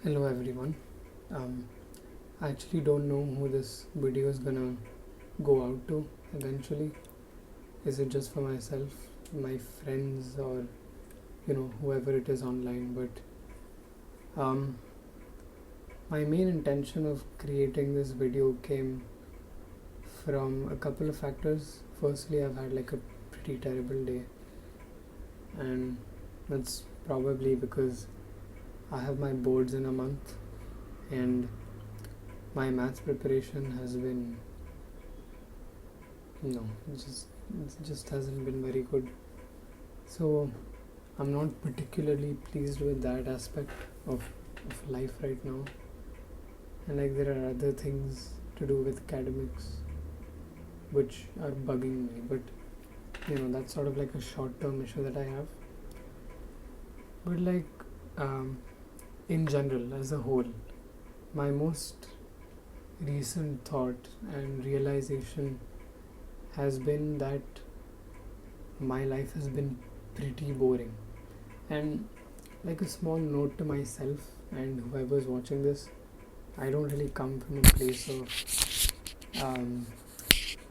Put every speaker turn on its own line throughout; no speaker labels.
Hello everyone. Um, I actually don't know who this video is gonna go out to eventually. Is it just for myself, my friends, or whoever it is online? But my main intention of creating this video came from a couple of factors. Firstly, I've had like a pretty terrible day, and that's probably because I have my boards in a month, and my maths preparation has been no it just hasn't been very good. So I'm not particularly pleased with that aspect of life right now, and like there are other things to do with academics which are bugging me, but that's sort of like a short-term issue that I have. But in general, as a whole, my most recent thought and realization has been that my life has been pretty boring. And like a small note to myself and whoever's watching this, I don't really come from a place of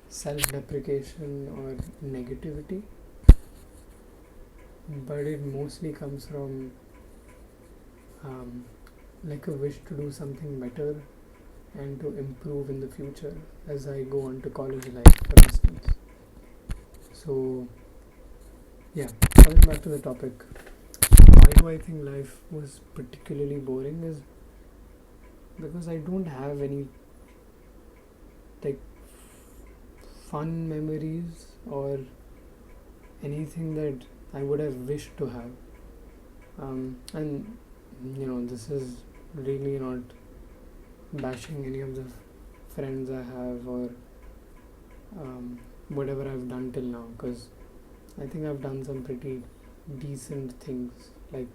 self-deprecation or negativity, but it mostly comes from like a wish to do something better and to improve in the future as I go on to college life, for instance. So, yeah, coming back to the topic, why do I think life was particularly boring is because I don't have any like fun memories or anything that I would have wished to have. And this is really not bashing any of the friends I have or whatever I've done till now, because I think I've done some pretty decent things, like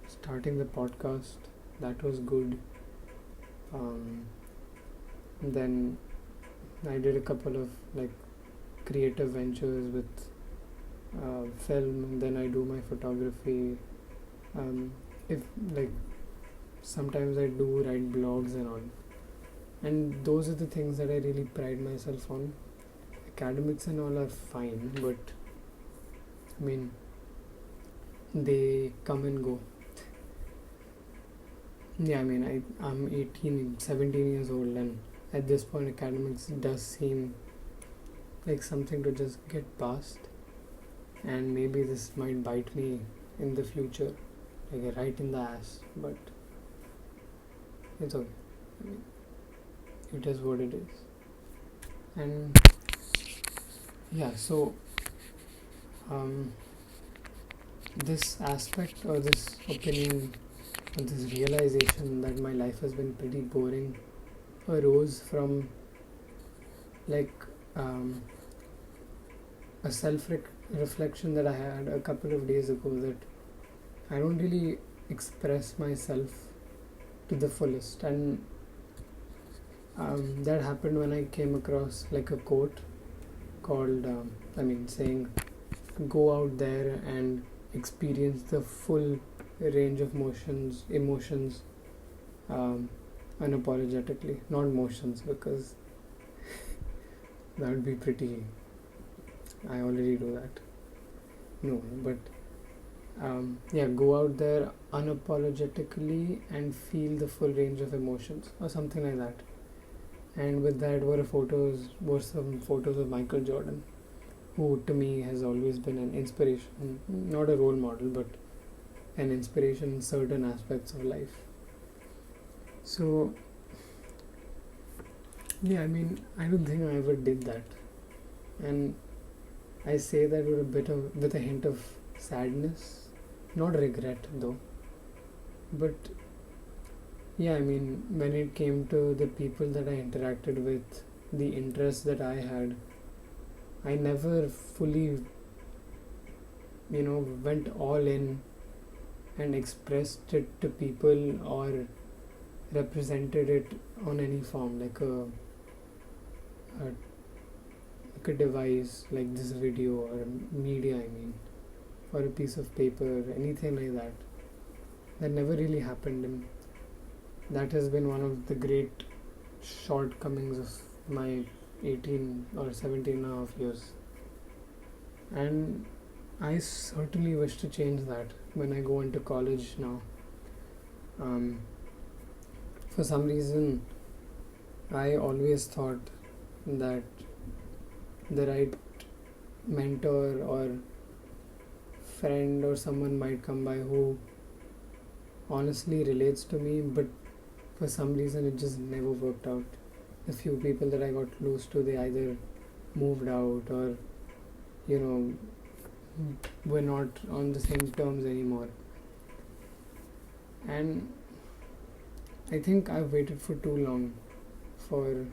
starting the podcast. That was good. Then I did a couple of like creative ventures with film, and then I do my photography. If like sometimes I do write blogs and all, and those are the things that I really pride myself on. Academics and all are fine, but I mean they come and go. Yeah, I mean I'm 17 years old, and at this point academics does seem like something to just get past, and maybe this might bite me in the future, like right in the ass, but it's okay. I mean, it is what it is. And yeah, so this aspect or this opinion or this realization that my life has been pretty boring arose from like a self-reflection that I had a couple of days ago, that I don't really express myself to the fullest, and that happened when I came across like a quote called saying go out there and experience the full range of emotions unapologetically, not motions, because that would be pretty, I already do that. No, but go out there unapologetically and feel the full range of emotions or something like that. And with that were some photos of Michael Jordan, who to me has always been an inspiration, not a role model, but an inspiration in certain aspects of life. So yeah, I mean I don't think I ever did that, and I say that with a hint of sadness, not regret though. But yeah, I mean when it came to the people that I interacted with, the interests that I had, I never fully went all in and expressed it to people or represented it on any form, like a device like this video or media, I mean, or a piece of paper, anything like that. that never really happened, and that has been one of the great shortcomings of my 18 or 17 and a half years. And I certainly wish to change that when I go into college now. Um, for some reason, I always thought that the right mentor or friend or someone might come by who honestly relates to me, but for some reason it just never worked out. The few people that I got close to, they either moved out or, you know, were not on the same terms anymore. And I think I've waited for too long for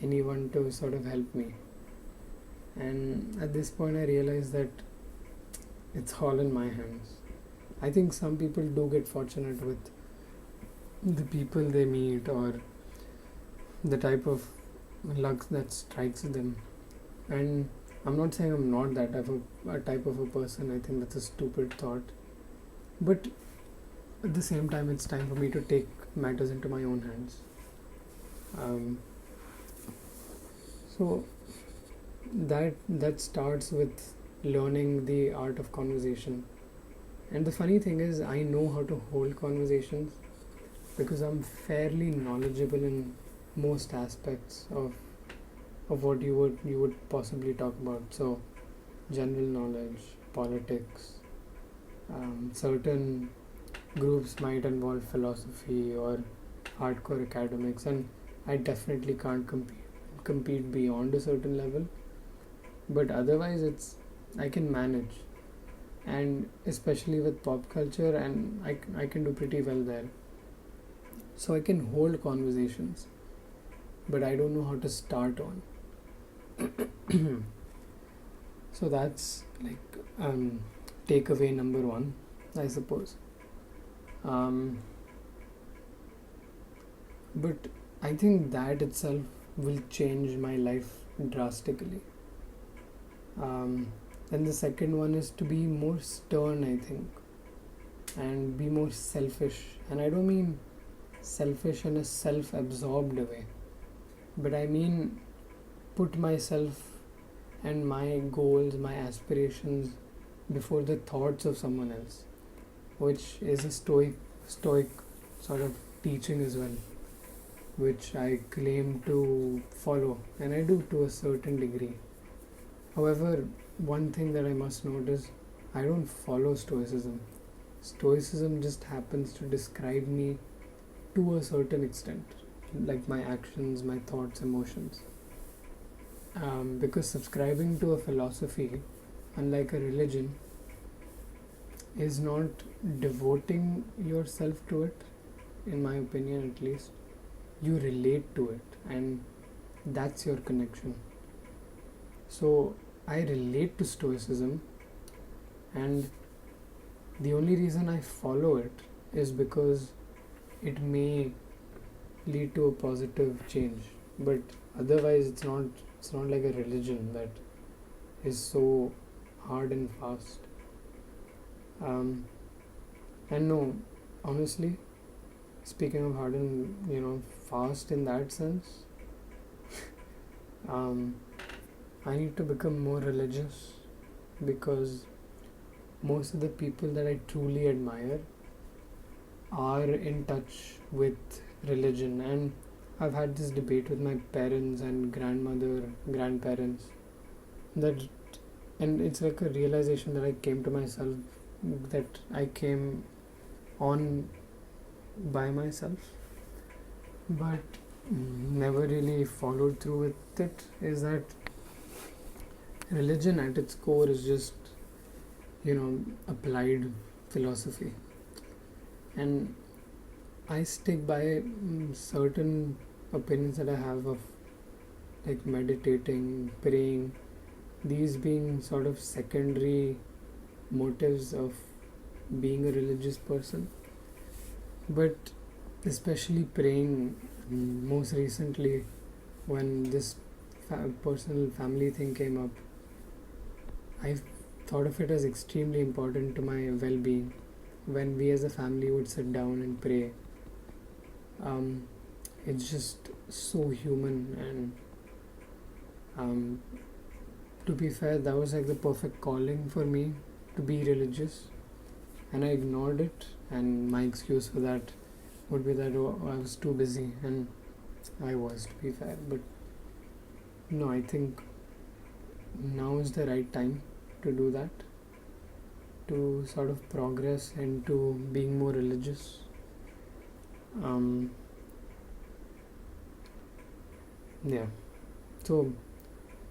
anyone to sort of help me. And at this point, I realized that it's all in my hands. I think some people do get fortunate with the people they meet or the type of luck that strikes them. And I'm not saying I'm not that type of a person. I think that's a stupid thought. But at the same time, it's time for me to take matters into my own hands. So that starts with learning the art of conversation. And the funny thing is, I know how to hold conversations because I'm fairly knowledgeable in most aspects of what you would possibly talk about. So general knowledge, politics, certain groups might involve philosophy or hardcore academics, and I definitely can't compete beyond a certain level. But otherwise, I can manage, and especially with pop culture, and I can do pretty well there. So I can hold conversations, but I don't know how to start on. So that's like takeaway number one, I suppose. But I think that itself will change my life drastically. And the second one is to be more stern, I think, and be more selfish. And I don't mean selfish in a self-absorbed way, but I mean put myself and my goals, my aspirations before the thoughts of someone else, which is a stoic sort of teaching as well, which I claim to follow, and I do to a certain degree. However, one thing that I must note is I don't follow stoicism. Stoicism just happens to describe me to a certain extent, like my actions, my thoughts, emotions. Because subscribing to a philosophy, unlike a religion, is not devoting yourself to it, in my opinion at least. You relate to it, and that's your connection. So I relate to stoicism, and the only reason I follow it is because it may lead to a positive change, but otherwise it's not like a religion that is so hard and fast. And no, honestly, speaking of hard and fast in that sense, I need to become more religious, because most of the people that I truly admire are in touch with religion. And I've had this debate with my parents and grandparents, that, and it's like a realization that I came to myself, that I came on by myself, but never really followed through with it, is that religion at its core is just applied philosophy. And I stick by certain opinions that I have of like meditating, praying, these being sort of secondary motives of being a religious person. But especially praying, most recently when this personal family thing came up, I thought of it as extremely important to my well-being, when we as a family would sit down and pray. It's just so human, and to be fair, that was like the perfect calling for me to be religious, and I ignored it. And my excuse for that would be that I was too busy, and I was, to be fair. But no, I think now is the right time to do that, to sort of progress into being more religious. Yeah, so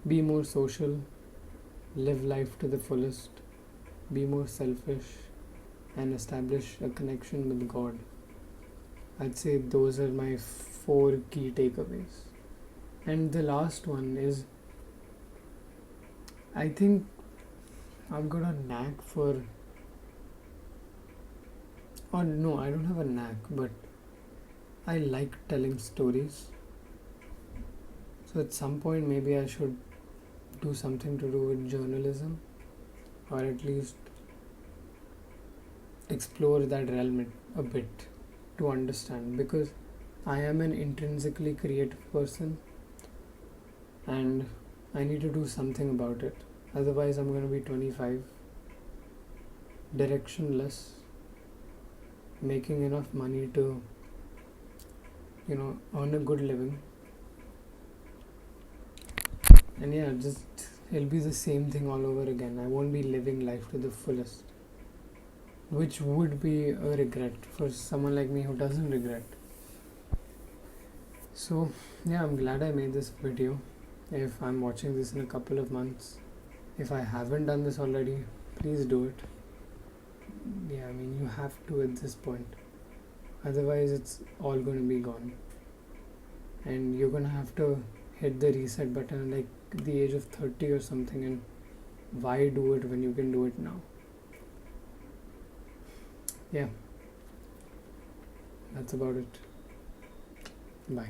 be more social, live life to the fullest, be more selfish, and establish a connection with God. I'd say those are my 4 key takeaways. And the last one is, I think I've got a knack for, or no, I don't have a knack, but I like telling stories. So at some point, maybe I should do something to do with journalism, or at least explore that realm a bit to understand, because I am an intrinsically creative person and I need to do something about it. Otherwise, I'm going to be 25, directionless, making enough money to, earn a good living. And yeah, just it'll be the same thing all over again. I won't be living life to the fullest, which would be a regret for someone like me who doesn't regret. So yeah, I'm glad I made this video. If I'm watching this in a couple of months, if I haven't done this already, please do it. Yeah, I mean, you have to at this point. Otherwise, it's all going to be gone. And you're going to have to hit the reset button like the age of 30 or something. And why do it when you can do it now? Yeah. That's about it. Bye.